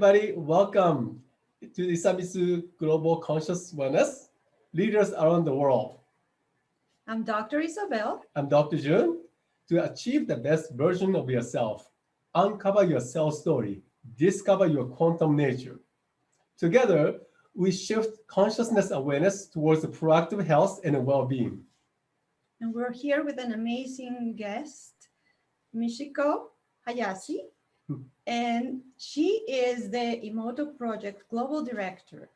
everybody. Welcome to Isamitsu Global Conscious Wellness, Leaders Around the World. I'm Dr. Isabel. I'm Dr. Jun. To achieve the best version of yourself, uncover your self story, discover your quantum nature. Together, we shift consciousness awareness towards proactive health and well-being. And we're here with an amazing guest, Michiko Hayashi. And she is the Emoto Project Global Director.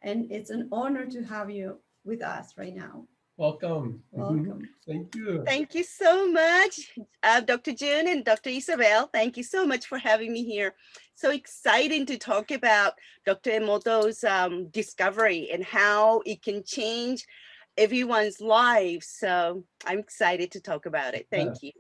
And it's an honor to have you with us right now. Welcome. Welcome. Thank you. Thank you so much, Dr. June and Dr. Isabel. Thank you so much for having me here. So exciting to talk about Dr. Emoto's discovery and how it can change everyone's lives. So I'm excited to talk about it. Thank you.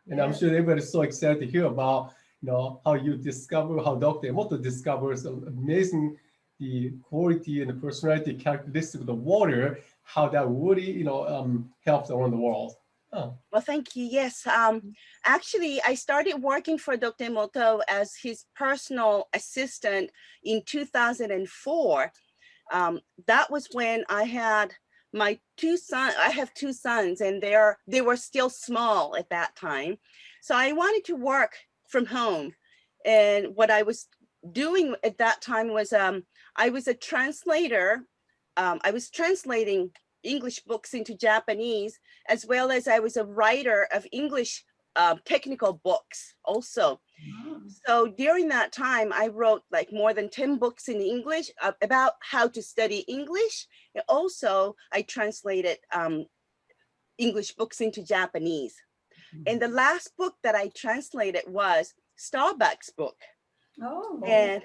And I'm sure everybody's so excited to hear about how you discover, how Dr. Emoto discovers amazing the quality and the personality characteristic of the water, how that really helps around the world. Well, thank you. Yes. Actually, I started working for Dr. Emoto as his personal assistant in 2004. That was when I had my two sons. I have two sons, and they were still small at that time. So I wanted to work from home. And what I was doing at that time was I was a translator. I was translating English books into Japanese, as well as I was a writer of English technical books also. Wow. So during that time, I wrote like more than 10 books in English about how to study English. And also, I translated English books into Japanese. And the last book that I translated was Starbucks book. Oh. And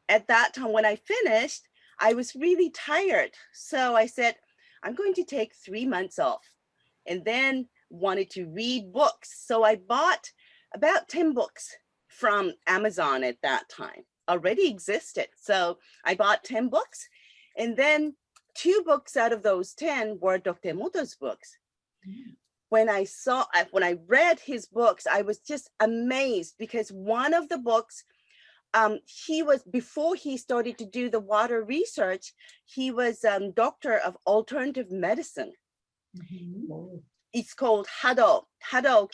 at that time, when I finished, I was really tired. So I said, I'm going to take 3 months off, and then wanted to read books. So I bought about 10 books from Amazon at that time, already existed. So I bought 10 books, and then 2 books out of those 10 were Dr. Emoto's books. When I read his books, I was just amazed because one of the books, before he started to do the water research, he was doctor of alternative medicine. Oh, It's called Hado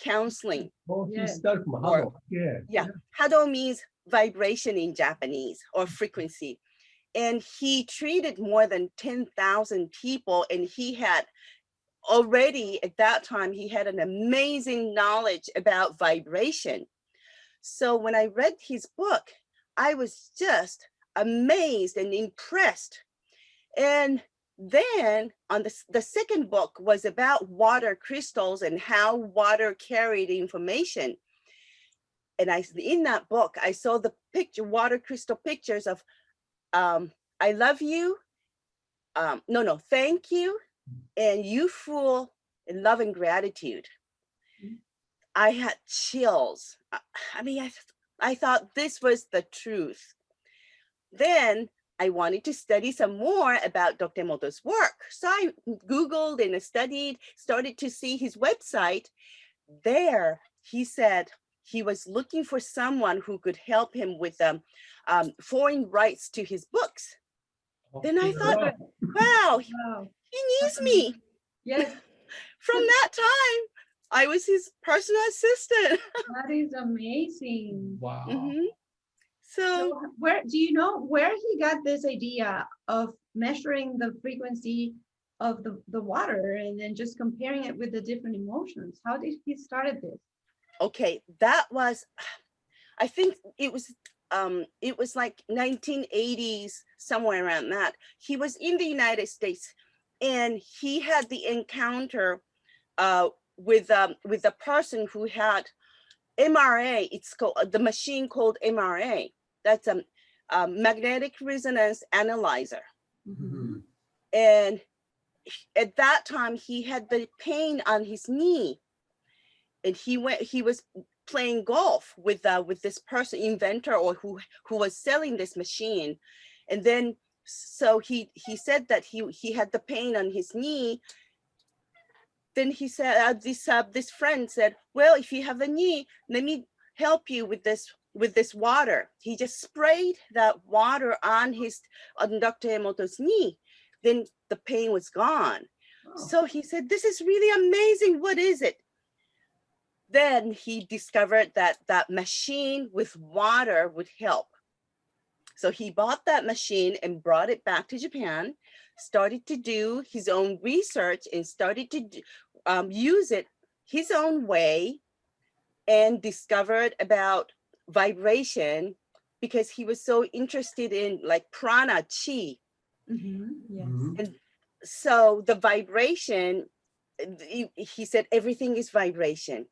counseling. he started from Hado. Yeah, Hado means vibration in Japanese, or frequency. And he treated more than 10,000 people, and he had already at that time, he had an amazing knowledge about vibration. So when I read his book, I was just amazed and impressed. And then on the second book was about water crystals and how water carried information. And in that book, I saw the water crystal pictures of I love you, thank you, and you fool in love and gratitude. I had chills. I thought this was the truth. Then I wanted to study some more about Dr. Emoto's work. So I Googled and started to see his website. There, he said he was looking for someone who could help him with foreign rights to his books. Then I thought, wow, he needs me. Yes. From that time, I was his personal assistant. That is amazing. Wow. So where do you know where he got this idea of measuring the frequency of the water and then just comparing it with the different emotions? How did he started this? Okay, that was, I think it was like 1980s, somewhere around that. He was in the United States, and he had the encounter with a person who had MRA. It's called the machine called MRA. That's a magnetic resonance analyzer. And at that time, he had the pain on his knee, and he was playing golf with this person, inventor, or who was selling this machine. And then so he said that he had the pain on his knee. Then he said, this friend said, well, if you have a knee, let me help you with this with this water. He just sprayed that water on Dr. Emoto's knee. Then the pain was gone. Oh. So he said, this is really amazing. What is it? Then he discovered that that machine with water would help. So he bought that machine and brought it back to Japan, started to do his own research and started to use it his own way, and discovered about vibration because he was so interested in like prana, chi. Yes. And so the vibration, he said everything is vibration.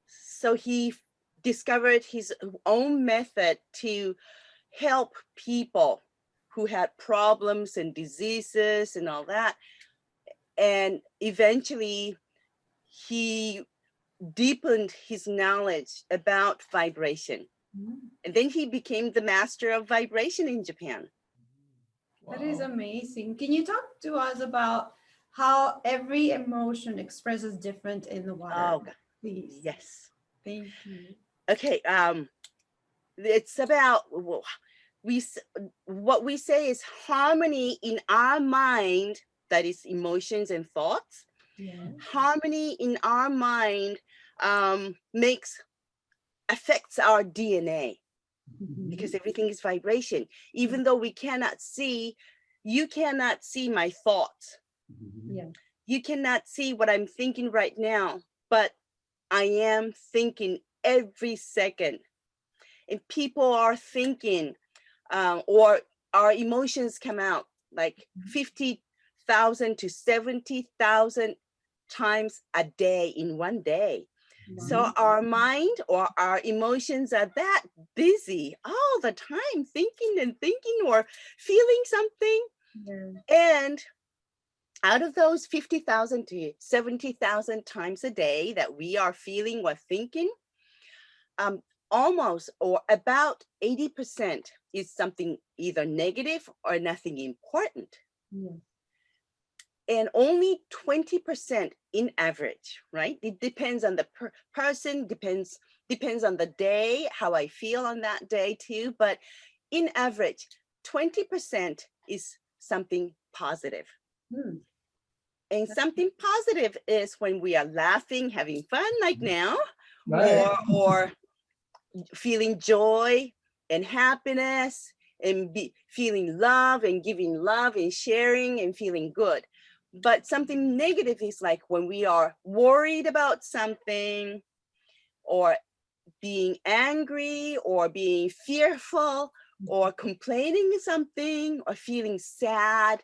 So he discovered his own method to help people who had problems and diseases and all that. And eventually he deepened his knowledge about vibration. And then he became the master of vibration in Japan. That is amazing. Can you talk to us about how every emotion expresses different in the water? Oh, Please. yes. Thank you. Okay. It's about what we say is harmony in our mind, that is emotions and thoughts. Yeah. Harmony in our mind affects our DNA because everything is vibration. Even though we cannot see, you cannot see my thoughts. Yeah. You cannot see what I'm thinking right now, but I am thinking every second. And people are thinking, or our emotions come out like 50,000 to 70,000 times a day in one day. So our mind or our emotions are that busy all the time, thinking or feeling something. Yeah. And out of those 50,000 to 70,000 times a day that we are feeling or thinking, almost or about 80% is something either negative or nothing important. Yeah. And only 20% in average, right? It depends on the person, depends on the day, how I feel on that day too. But in average, 20% is something positive. And something positive is when we are laughing, having fun like now, or feeling joy and happiness and feeling love and giving love and sharing and feeling good. But something negative is like when we are worried about something or being angry or being fearful or complaining something or feeling sad,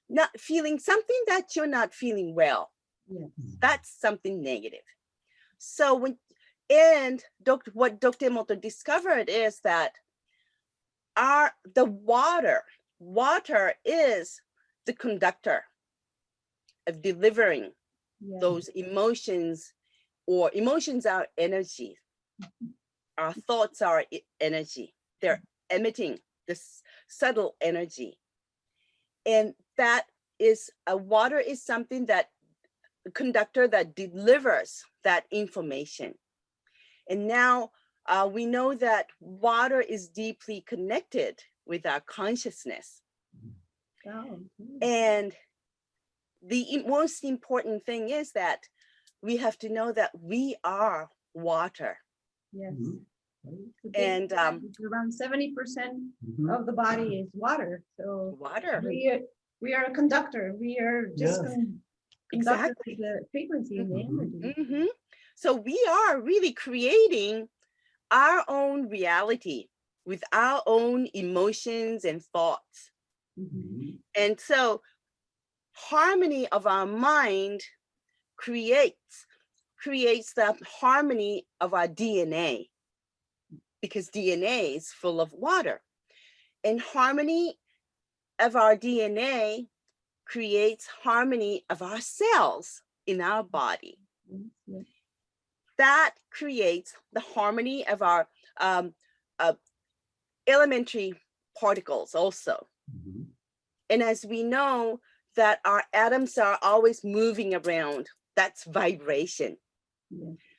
not feeling something that you're not feeling well. Yes. That's something negative. So what Dr. Emoto discovered is that the water is the conductor of delivering those emotions, or emotions are energy. Our thoughts are energy. They're emitting this subtle energy. And that is water is something that conductor that delivers that information. And now we know that water is deeply connected with our consciousness. And the most important thing is that we have to know that we are water. Yes. And around 70% of the body is water. So water. We are a conductor. We are just Exactly the frequency and the energy. So we are really creating our own reality with our own emotions and thoughts. And so harmony of our mind creates the harmony of our DNA, because DNA is full of water. And harmony of our DNA creates harmony of our cells in our body. That creates the harmony of our elementary particles also. And as we know that our atoms are always moving around, that's vibration.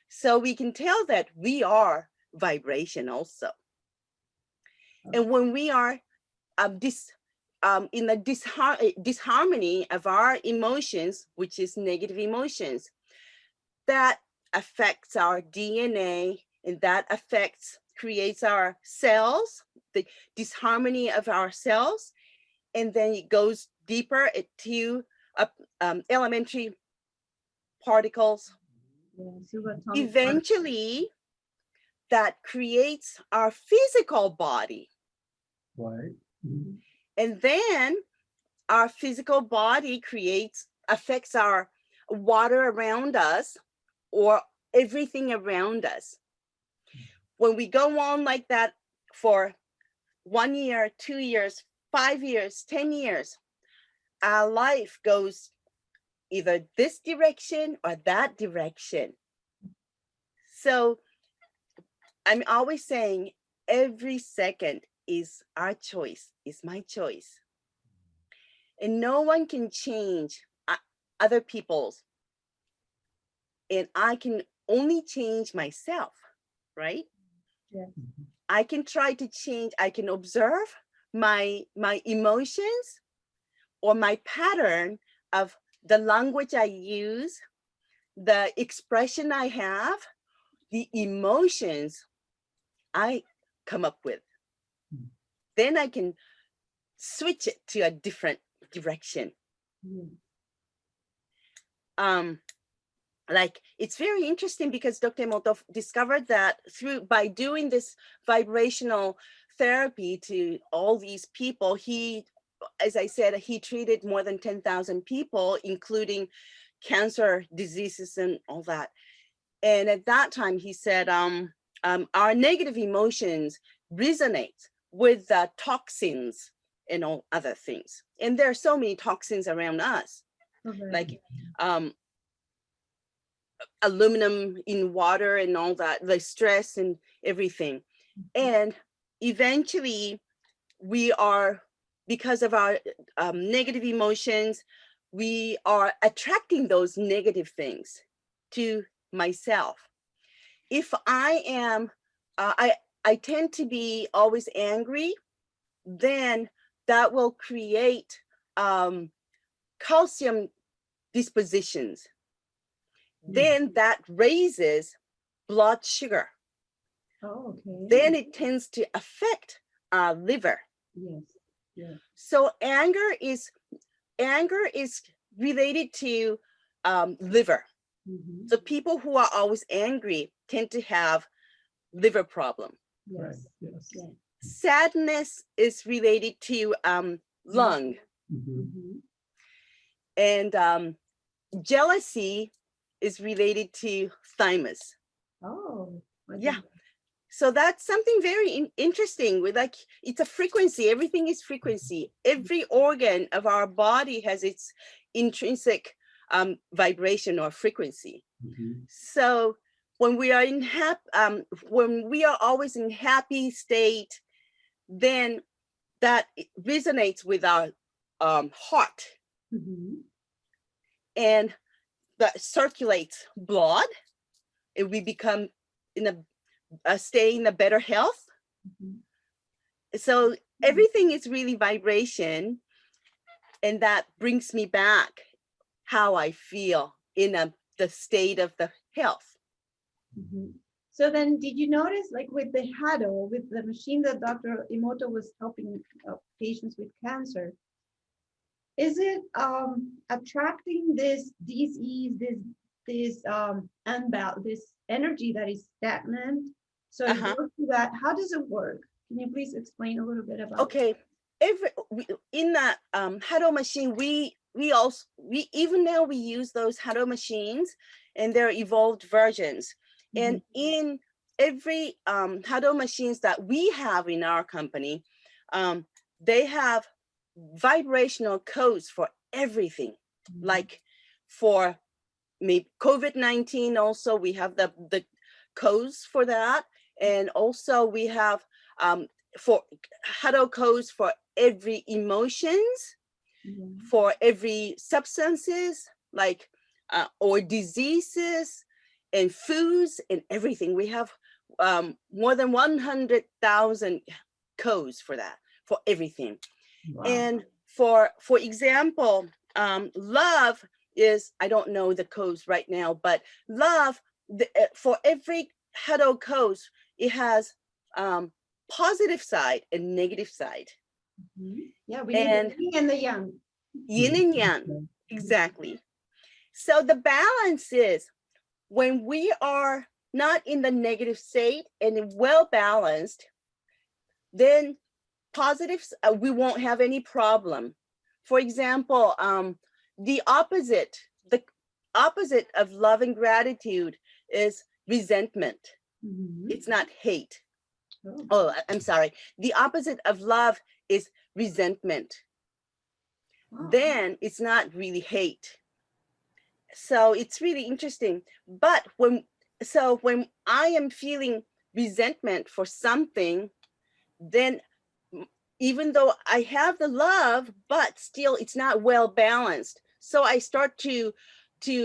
So we can tell that we are vibration also. And when we are in the disharmony of our emotions, which is negative emotions, that affects our DNA, and that creates our cells, the disharmony of our cells, and then it goes deeper to elementary particles. Eventually, that creates our physical body. Right. And then our physical body affects our water around us or everything around us. When we go on like that for 1 year, 2 years, 5 years, 10 years, our life goes either this direction or that direction. So I'm always saying every second is our choice, is my choice. And no one can change other people's. And I can only change myself, right? Yeah. I can try to change, I can observe my emotions or my pattern of the language I use, the expression I have, the emotions I come up with. Then I can switch it to a different direction. Like, it's very interesting because Dr. Emoto discovered that by doing this vibrational therapy to all these people, he, as I said, he treated more than 10,000 people, including cancer diseases and all that. And at that time, he said, our negative emotions resonate with the toxins and all other things. And there are so many toxins around us, like aluminum in water and all that, the stress and everything. And eventually we are, because of our negative emotions, we are attracting those negative things to myself. If I am, I tend to be always angry, then that will create calcium dispositions. Then that raises blood sugar. Oh, okay. Then it tends to affect our liver. Yes. Yeah. So anger is related to liver. So people who are always angry tend to have liver problem. Yes. Right. Yes. Yeah. Sadness is related to lung. And jealousy is related to thymus. Oh. Yeah. So that's something very interesting. With like, it's a frequency. Everything is frequency. Every organ of our body has its intrinsic vibration or frequency. So when we are when we are always in happy state, then that resonates with our heart, and that circulates blood, and we become stay in a better health. So everything is really vibration, and that brings me back how I feel in the state of the health. So then, did you notice, like with the Hado, with the machine that Dr. Emoto was helping patients with cancer, is it attracting this disease, this energy that is stagnant? So it goes to that. How does it work? Can you please explain a little bit about? Okay, in that Hado machine, we even now we use those Hado machines, and they're evolved versions. And in every Hado machines that we have in our company, they have vibrational codes for everything. Like for maybe COVID-19, also we have the codes for that, and also we have for Hado codes for every emotions, for every substances, like or diseases and foods and everything. We have more than 100,000 codes for that, for everything. Wow. And for example, love is, I don't know the codes right now, but love, for every hetero code, it has positive side and negative side. Yeah, we need the yin and the yang. Yin and yang, exactly. So the balance is when we are not in the negative state and well balanced, then positives, we won't have any problem. For example, the opposite of love and gratitude is resentment. It's not hate. Oh, I'm sorry. The opposite of love is resentment. Wow. Then it's not really hate. So it's really interesting. But when I am feeling resentment for something, then even though I have the love, but still it's not well balanced. So I start to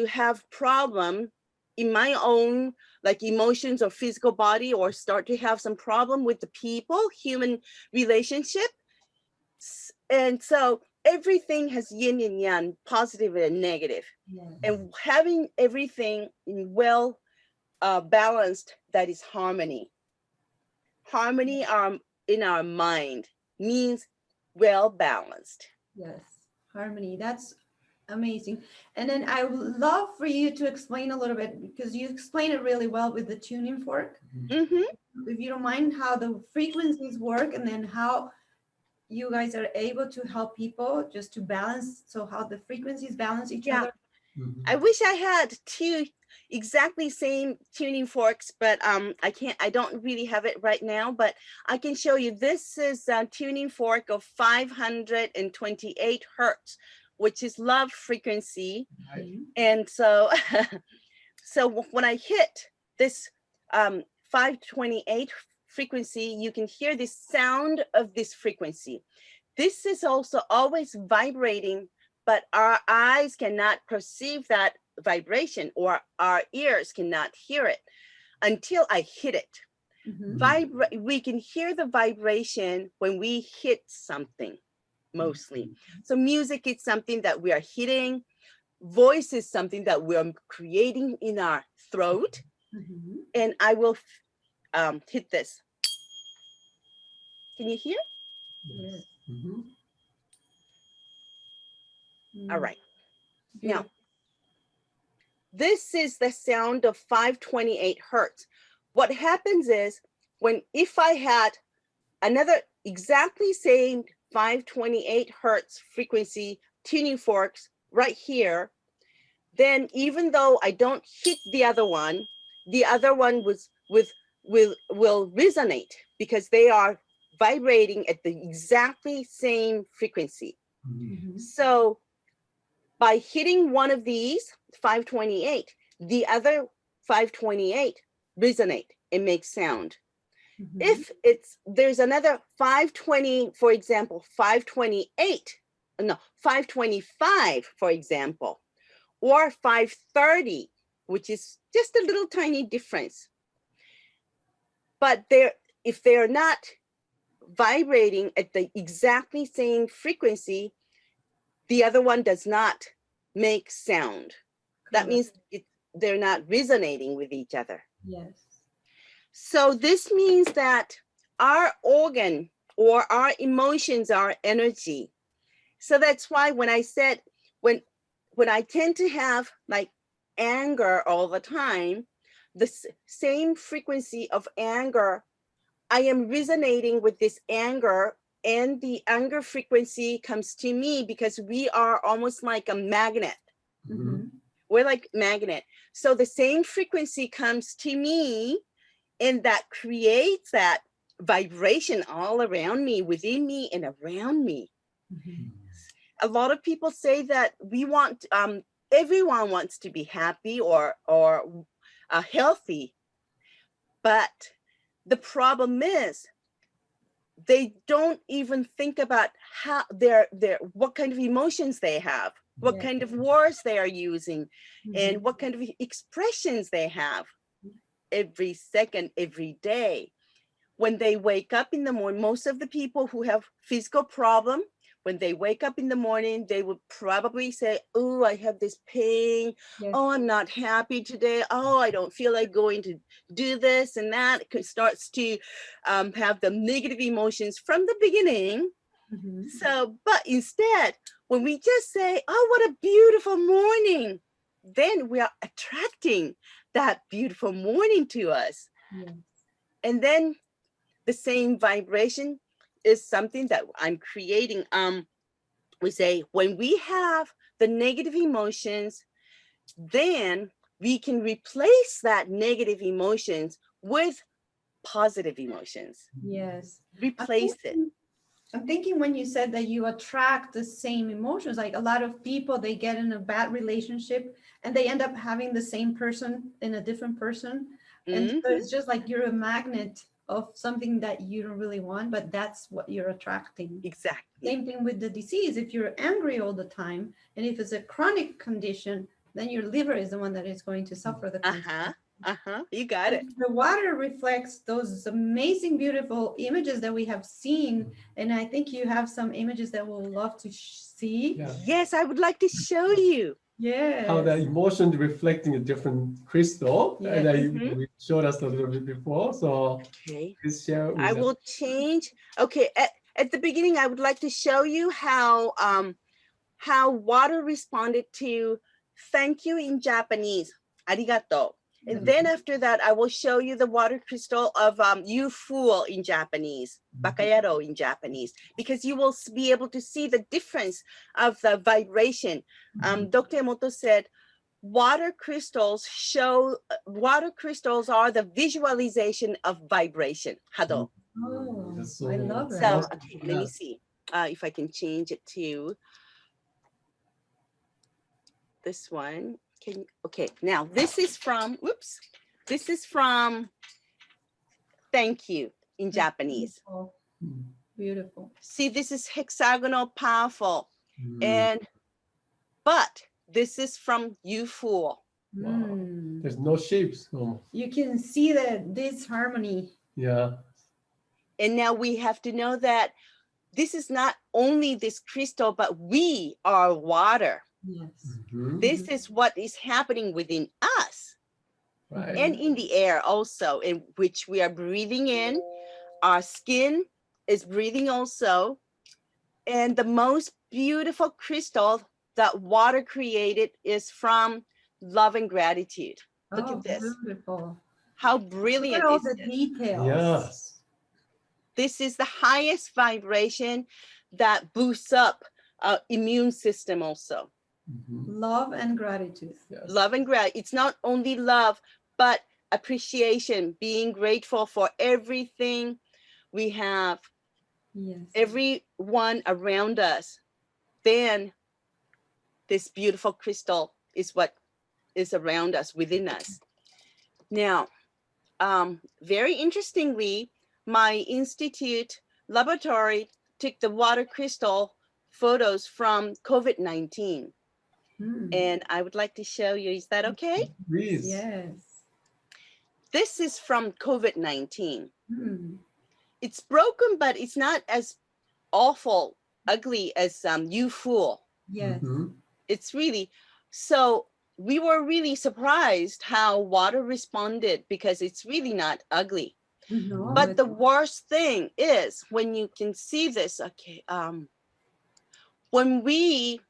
have problem in my own like emotions or physical body, or start to have some problem with the people, human relationship. And so everything has yin and yang, positive and negative. Yes. And having everything in well balanced, that is harmony. Harmony in our mind means well balanced. Yes, harmony. That's amazing. And then I would love for you to explain a little bit, because you explain it really well with the tuning fork. Mm-hmm. If you don't mind, how the frequencies work, and then how you guys are able to help people just to balance, so how the frequencies balance each other. I wish I had two exactly same tuning forks, but I don't really have it right now, but I can show you. This is a tuning fork of 528 hertz, which is love frequency. And so so when I hit this 528 frequency, you can hear the sound of this frequency. This is also always vibrating, but our eyes cannot perceive that vibration, or our ears cannot hear it until I hit it. We can hear the vibration when we hit something, mostly. So music is something that we are hitting. Voice is something that we're creating in our throat. And I will hit this. Can you hear? Yes. All right. Now, this is the sound of 528 hertz. What happens is, if I had another exactly same 528 hertz frequency tuning forks right here, then even though I don't hit the other one will resonate, because they are vibrating at the exactly same frequency. So by hitting one of these 528, the other 528 resonate and make sound. If there's another 520, for example, 525, for example, or 530, which is just a little tiny difference. But if they're not vibrating at the exactly same frequency, the other one does not make sound. That means they're not resonating with each other. Yes. So this means that our organ or our emotions are energy. So that's why when I said, when I tend to have like anger all the time, the same frequency of anger, I am resonating with this anger, and the anger frequency comes to me, because we are almost like a magnet. We're like magnet. So the same frequency comes to me, and that creates that vibration all around me, within me, and around me. A lot of people say that we want, everyone wants to be happy or healthy, but the problem is they don't even think about how what kind of emotions they have, what kind of words they are using, and what kind of expressions they have. every second, every day. When they wake up in the morning, most of the people who have physical problem, when they wake up in the morning, they would probably say, oh, I have this pain. Yes. Oh, I'm not happy today. Oh, I don't feel like going to do this and that. It starts to have the negative emotions from the beginning. Mhm. So, but instead, when we just say, oh, what a beautiful morning, then we are attracting that beautiful morning to us. Yes. And then the same vibration is something that I'm creating. We say when we have the negative emotions, then we can replace that negative emotions with positive emotions. Yes. Replace it. I'm thinking when you said that you attract the same emotions, like a lot of people, they get in a bad relationship and they end up having the same person in a different person. And so Mhm. it's just like you're a magnet of something that you don't really want, but that's what you're attracting. Exactly. Same thing with the disease. If you're angry all the time, and if it's a chronic condition, then your liver is the one that is going to suffer the consequences. You got it. The water reflects those amazing, beautiful images that we have seen. And I think you have some images that we'll love to see. Yeah. Yes, I would like to show you. Yes. How the emotion reflecting a different crystal, and Yes. we showed us a little bit before. So Okay. please share with I us. will change. Okay, at the beginning, I would like to show you how water responded to thank you in Japanese, arigato. And then after that, I will show you the water crystal of you fool in Japanese, bakayaro in Japanese, because you will be able to see the difference of the vibration. Dr. Emoto said, water crystals are the visualization of vibration, hado. Oh, That's so I love So, that. okay, let me see if I can change it to this one. Okay, now this is from, this is from thank you in Japanese. Beautiful. Beautiful. See, this is hexagonal, powerful. Mm. But this is from you fool. Wow. Mm. There's no shapes. Almost. You can see that this harmony. Yeah. And now we have to know that this is not only this crystal, but we are water. Yes. Mhm. This is what is happening within us Right. and in the air also, in which we are breathing in. Our skin is breathing also. And the most beautiful crystal that water created is from love and gratitude. Look Oh, at this. beautiful. How Look at brilliant all is the this? details. Yes. This is the highest vibration that boosts up our immune system also. Mhm. Love and gratitude. Yes. Love and gratitude. It's not only love, but appreciation, being grateful for everything we have, Yes. everyone around us. Then this beautiful crystal is what is around us, within us. Now, very interestingly, my institute laboratory took the water crystal photos from COVID-19. Hmm. And I would like to show you, is that okay? Please. Yes. This is from COVID-19. Hmm. It's broken, but it's not as awful, ugly as you fool. Yes. Mhm. It's really, so we were really surprised how water responded because it's really not ugly. No, But it's the worst thing is when you can see this, okay, when we,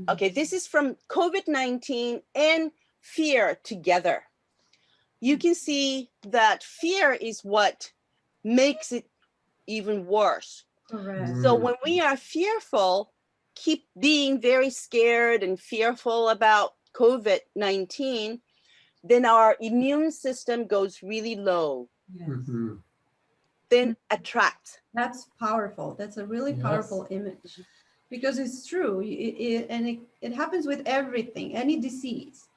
okay, this is from COVID-19 and fear together. You can see that fear is what makes it even worse. correct. So Mm. when we are fearful, keep being very scared and fearful about COVID-19, then our immune system goes really low. Yes. Mhm. Then attract. That's powerful. That's a really Yes. powerful image because it's true. It happens with everything, any disease.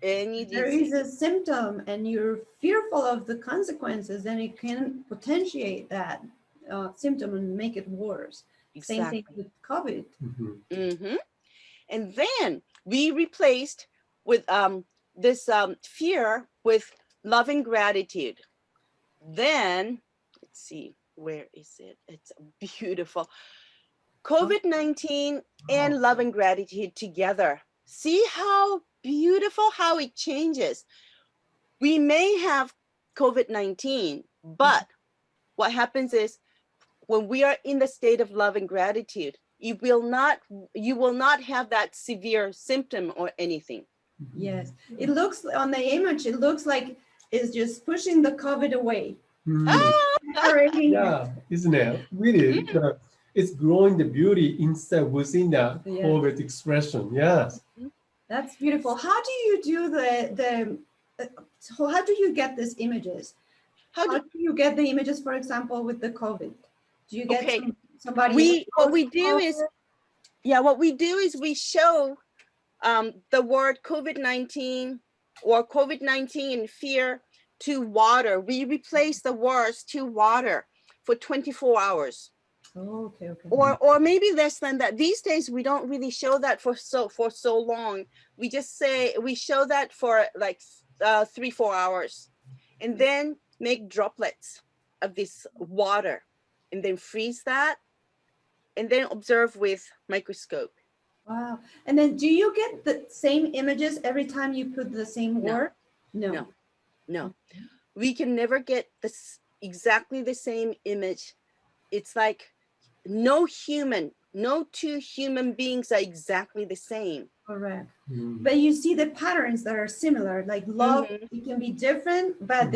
Any There is disease. a symptom and you're fearful of the consequences, then it can potentiate that symptom and make it worse. Same thing Exactly. with COVID. Mhm. Mm-hmm. And then we replaced with this fear with love and gratitude. Then, let's see, where is it? It's beautiful. COVID-19 and love and gratitude together. See how beautiful how it changes. We may have COVID-19, but what happens is when we are in the state of love and gratitude, you will not have that severe symptom or anything. Yes, it looks on the image, it looks like it's just pushing the COVID away. Already. Yeah, isn't it? Really, it's growing the beauty inside within the Yeah. COVID expression. Yes. That's beautiful. How do you do so how do you get these images? How do you get the images, for example, with the COVID? Do you get somebody? What we do is we show the word COVID-19 or COVID-19 and fear to water. We replace the words to water for 24 hours. Oh, okay. Or maybe less than that. These days we don't really show that for so long. We just say we show that for like 3-4 hours, and then make droplets of this water, and then freeze that, and then observe with microscope. Wow. And then do you get the same images every time you put the same word? No. We can never get this exactly the same image. It's like no two human beings are exactly the same. Correct. But you see the patterns that are similar, like love, it can be different, but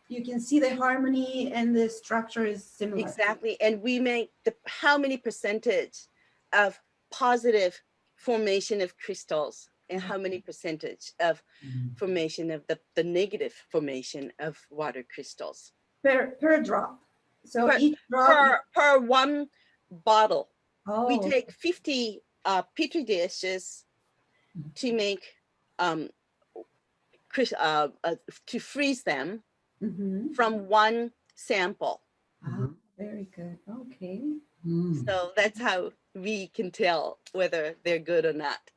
you can see the harmony and the structure is similar. Exactly. And we make how many percentage of positive formation of crystals and how many percentage of formation of the negative formation of water crystals per drop. So each drop per one bottle. We Oh. take 50 petri dishes to make to freeze them from one sample. Very good. Okay. So that's how we can tell whether they're good or not.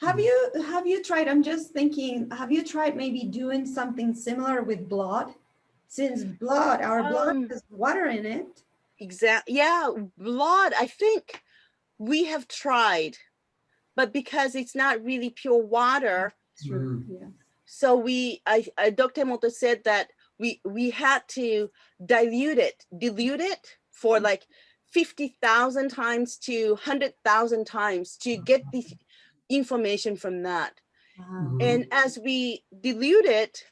Have you tried, I'm just thinking, have you tried maybe doing something similar with blood? Since our blood has water in it. Exactly. Yeah, blood, I think we have tried, but because it's not really pure water. True. Yeah. So Dr. Emoto said that we had to dilute it for like 50,000 times to 100,000 times to get the information from that. And as we dilute it,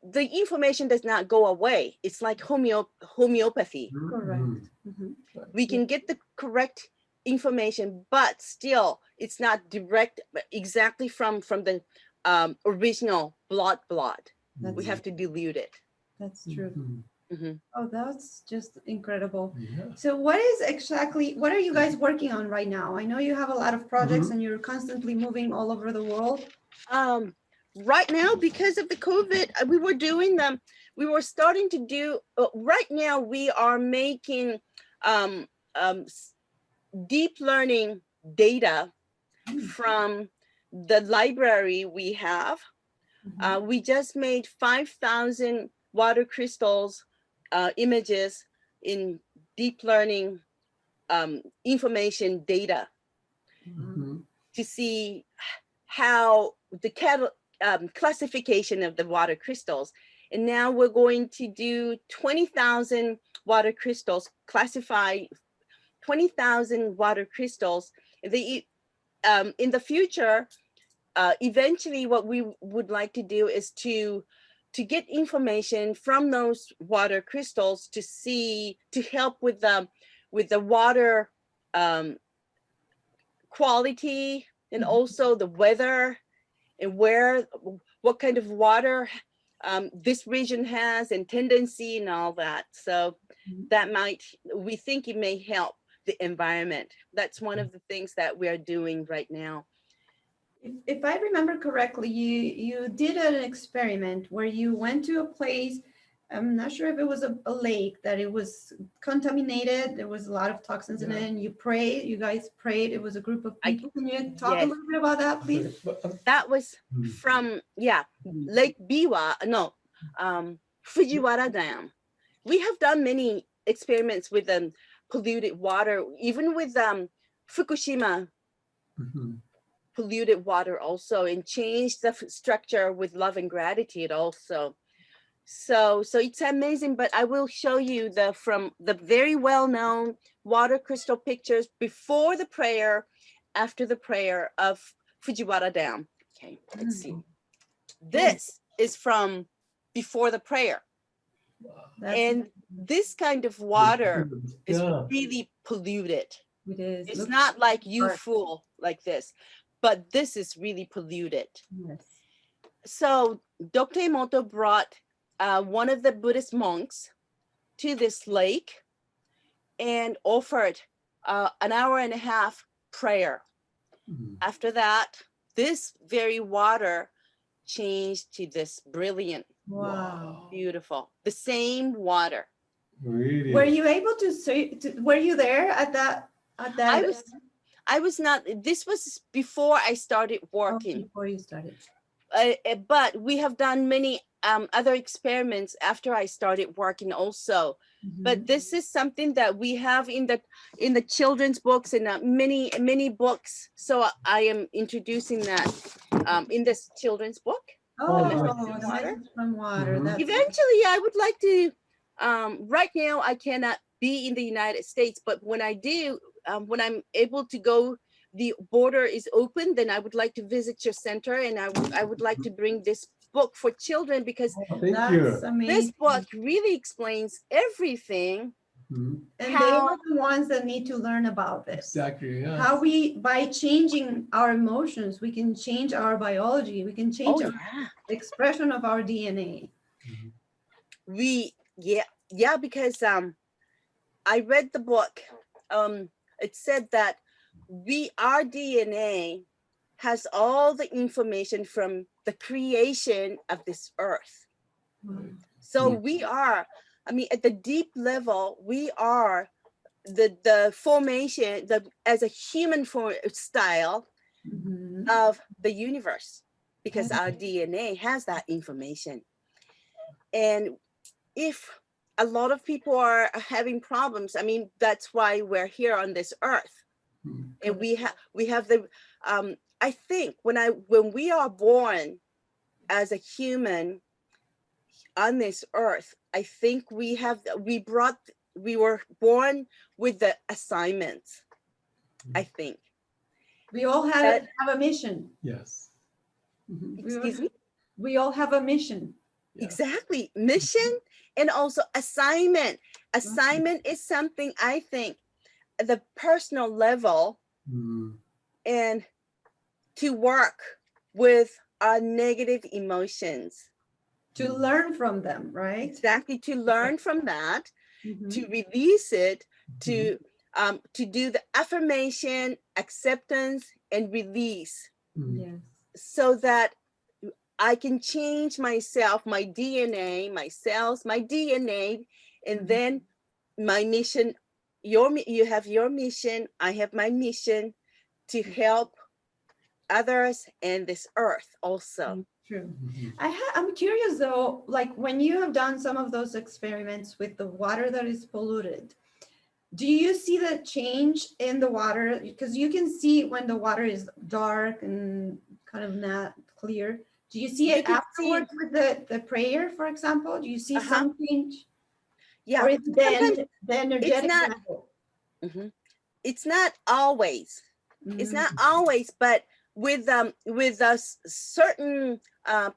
the information does not go away. It's like homeopathy. Correct. We can get the correct information, but still it's not direct exactly from the original blood. We have to dilute it. That's true. Oh, that's just incredible. So what are you guys working on right now? I know you have a lot of projects and you're constantly moving all over the world. Right now, because of the COVID, we were starting to do, right now we are making deep learning data from the library we have. We just made 5,000 water crystals images in deep learning information data to see how the classification of the water crystals. And now we're going to do 20,000 water crystals, classify 20,000 water crystals. In the future, eventually what we would like to do is to get information from those water crystals to help with the water quality and also the weather and what kind of water this region has and tendency and all that. So we think it may help the environment. That's one of the things that we are doing right now. If I remember correctly, you did an experiment where you went to a place I'm not sure if it was a lake, that it was contaminated. There was a lot of toxins in it, and you prayed. You guys prayed. It was a group of people. Can you talk a Yes. little bit about that, please? That was from, Lake Biwa, no, Fujiwara Dam. We have done many experiments with polluted water, even with Fukushima polluted water also, and changed the structure with love and gratitude also. So it's amazing, but I will show you from the very well-known water crystal pictures before the prayer, after the prayer of Fujiwara Dam. Okay, let's see. This is from before the prayer. And this kind of water is really polluted. It is. It's not like full like this, but this is really polluted. Yes. So Dr. Emoto brought one of the Buddhist monks to this lake and offered an hour and a half prayer. After that, this very water changed to this brilliant, beautiful, the same water. Really? Were you able to see? Were you there at that? I was not. This was before I started working. Before you started. But we have done many other experiments after I started working also. But this is something that we have in the children's books and many books. So I am introducing that in this children's book. The message from water. Eventually, I would like to. Right now, I cannot be in the United States, but when I do, when I'm able to go, the border is open, then I would like to visit your center, and I would like to bring this book for children, because this book really explains everything. And they are the ones that need to learn about this. Exactly. Yes. How by changing our emotions, we can change our biology. We can change our expression of our DNA. Because I read the book. It said that our DNA has all the information from the creation of this earth. So we are, at the deep level, we are the formation, as a human style of the universe, because our DNA has that information. And if a lot of people are having problems, that's why we're here on this earth. And we have the I think when we are born as a human on this earth, I think we were born with the assignments. I think we all have a mission. Yes. Excuse me? We all have a mission. Exactly. Mission and also assignment. Assignment is something, I think, at the personal level, and to work with our negative emotions. To learn from them, right? Exactly. To learn from that, to release it, to do the affirmation, acceptance, and release. Yes. So that I can change myself, my DNA, my cells, my DNA, and then my mission. You have your mission, I have my mission, to help others and this earth also. True. I'm curious though, like when you have done some of those experiments with the water that is polluted, do you see the change in the water? Because you can see when the water is dark and kind of not clear. Do you see it afterwards with the prayer, for example? Do you see some change? Yeah. Or it's the energetic level? It's not always. It's not always, but with certain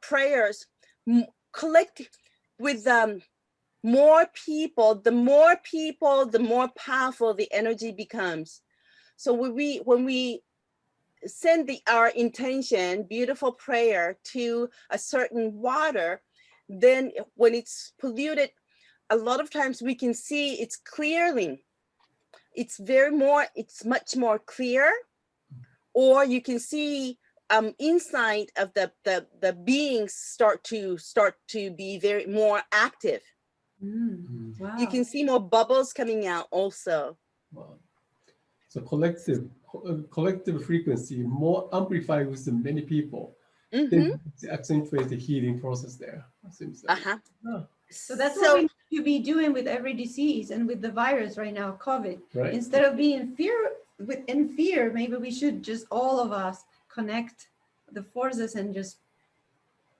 prayers, collect with more people, the more powerful the energy becomes. So when we send our intention, beautiful prayer to a certain water, then when it's polluted, a lot of times we can see it's clearly. It's much more clear, or you can see inside of the beings start to be very more active. Wow. You can see more bubbles coming out also. Wow. So collective frequency more amplified with many people. Then accentuate the healing process there. It seems like. Oh, So that's what we need to be doing with every disease and with the virus right now, COVID. right. Instead of being in fear, maybe we should just all of us connect the forces and just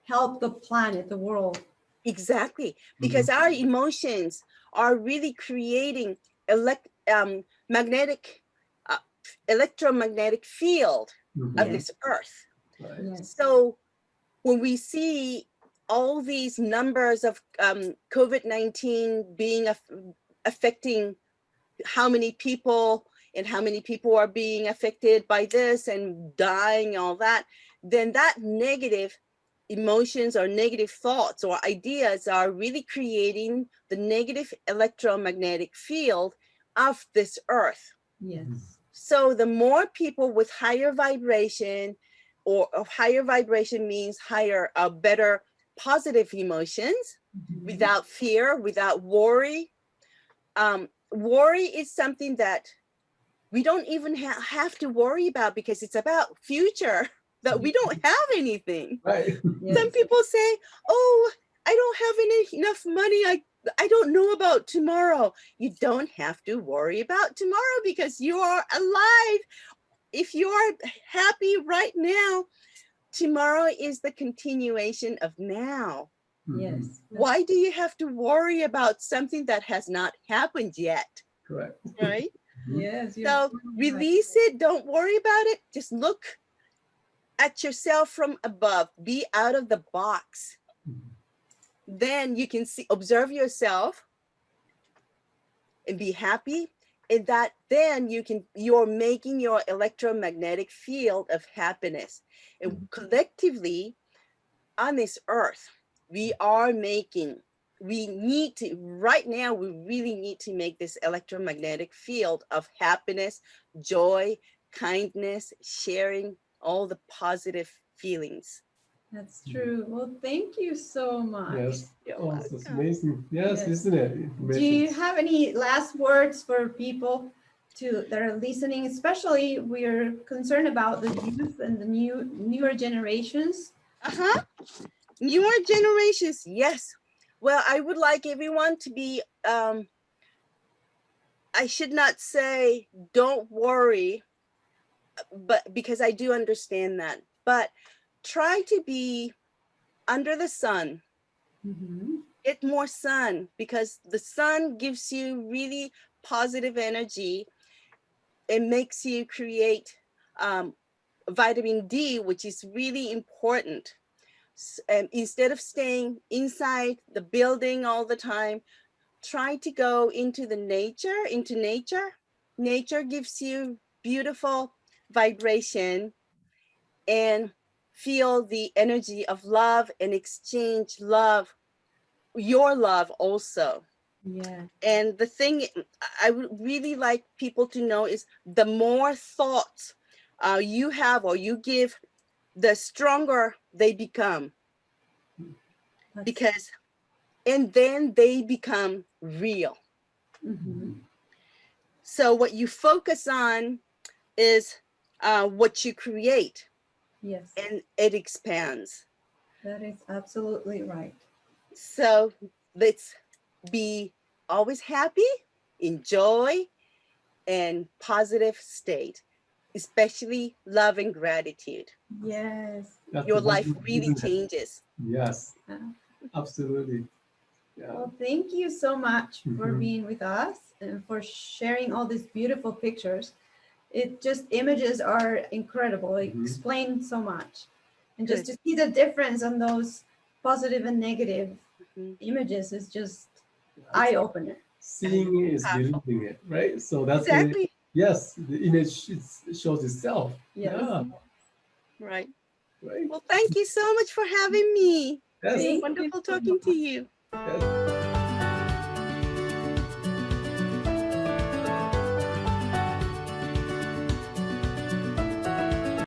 help the planet, the world. Exactly, because our emotions are really creating magnetic, electromagnetic field of this earth. Right. Yes. So when we see all these numbers of COVID-19 being affecting how many people and how many people are being affected by this and dying, all that, then that negative emotions or negative thoughts or ideas are really creating the negative electromagnetic field of this earth. Yes. So the more people with higher vibration, or higher vibration means higher, better positive emotions, without fear, without worry. Worry is something that we don't even have to worry about because it's about future, that we don't have anything. Right. Yes. Some people say, oh, I don't have enough money. I don't know about tomorrow. You don't have to worry about tomorrow because you are alive. If you are happy right now, tomorrow is the continuation of now. Yes. Why do you have to worry about something that has not happened yet? Correct. Right? Yes. You're So totally right. release it. Don't worry about it. Just look at yourself from above. Be out of the box. Then you can observe yourself and be happy. And that then you're making your electromagnetic field of happiness. And collectively on this earth, right now, we really need to make this electromagnetic field of happiness, joy, kindness, sharing, all the positive feelings. That's true. Well, thank you so much. Yes. You're Oh, that's welcome. amazing. Yes, Yes. isn't it? Do you have any last words for people that are listening? Especially, we're concerned about the youth and the newer generations. Newer generations, yes. Well, I would like everyone to be, I should not say don't worry, but because I do understand that, but try to be under the sun. Get more sun, because the sun gives you really positive energy. It makes you create vitamin D, which is really important. Instead of staying inside the building all the time, try to go into nature. Nature gives you beautiful vibration, and feel the energy of love and exchange love, your love also. Yeah. And the thing I would really like people to know is the more thoughts you have or you give, the stronger they become. Because, and then they become real. So what you focus on is what you create. Yes. And it expands. That is absolutely right. So let's be always happy, enjoy, and positive state, especially love and gratitude. Yes. Your life really changes. Yes, absolutely. Yeah. Well, thank you so much for being with us and for sharing all these beautiful pictures. Images are incredible. They explain so much. And just to see the difference on those positive and negative images is just eye-opener. Seeing is believing it, right? So that's exactly. Yes, the image shows itself. Yes. Yeah. Right. Right. Well, thank you so much for having me. Yes. It was wonderful talking to you. Yes.